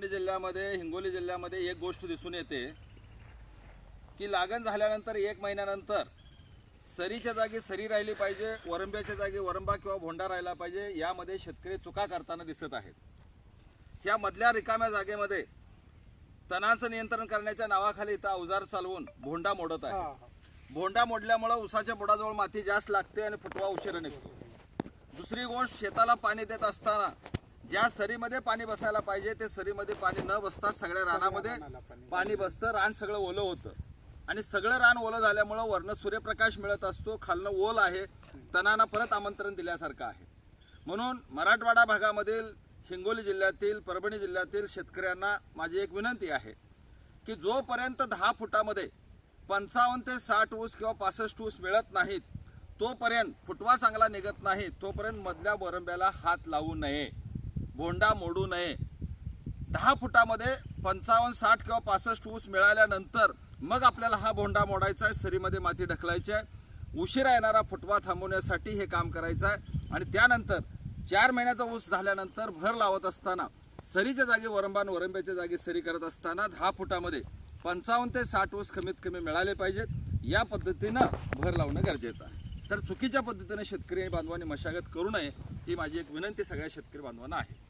परभणी जिल्ह्यामध्ये हिंगोली जिल्ह्यामध्ये एक गोष्ट दिसून येते की लागण झाल्यानंतर 1 महिन्यानंतर सरीच्या जागी सरी राहिली पाहिजे, वरंब्याच्या जागी वरंबा किंवा भोंडा राहिला पाहिजे, यामध्ये शेतकरी चुका करताना दिसत आहेत। ह्या मधल्या रिकाम्या जागेमध्ये तणांचं नियंत्रण करण्याच्या नावाखाली इथं अवजार चालवून भोंडा मोडत आहे। भोंडा मोडल्यामुळे उसाच्या बुडाजवळ माती जास्त लागते आणि फुटवा उशिरा निघतो। दुसरी गोष्ट, शेताला पाणी देत असताना ज्या सरीमध्ये पाणी बसायला पाहिजे ते सरीमध्ये पाणी न बसता सगळ्या रानामध्ये पाणी बसतं, रान सगळं ओलं होतं आणि सगळं रान ओलं झाल्यामुळं वरनं सूर्यप्रकाश मिळत असतो, खालनं ओल आहे, तणांना परत आमंत्रण दिल्यासारखं आहे। म्हणून मराठवाडा भागामधील हिंगोली जिल्ह्यातील परभणी जिल्ह्यातील शेतकऱ्यांना माझी एक विनंती आहे की जोपर्यंत 10 फुटामध्ये 55 ते 60 ऊस किंवा 65 ऊस मिळत नाहीत तोपर्यंत, फुटवा चांगला निघत नाही तोपर्यंत मधल्या वरंब्याला हात लावू नये, भोंडा मोडू नये। 10 फुटामध्ये 55, 60 किंवा 65 ऊस मिळाल्यानंतर मग आपल्याला हा भोंडा मोडायचा आहे, सरीमध्ये माती ढकलायची आहे, उशिरा येणारा फुटवा थांबवण्यासाठी हे काम करायचं आहे। आणि त्यानंतर 4 महिन्याचा ऊस झाल्यानंतर भर लावत असताना सरीच्या जागी वरंबा आणि वरंब्याच्या जागी सरी करत असताना 10 फुटामध्ये 55 ते 60 ऊस कमीत कमी मिळाले पाहिजेत। या पद्धतीनं भर लावणं गरजेचं आहे। तर चुकीच्या पद्धतीने शेतकरी बांधवांनी मशागत करू नये ही माझी एक विनंती सगळ्या शेतकरी बांधवांना आहे।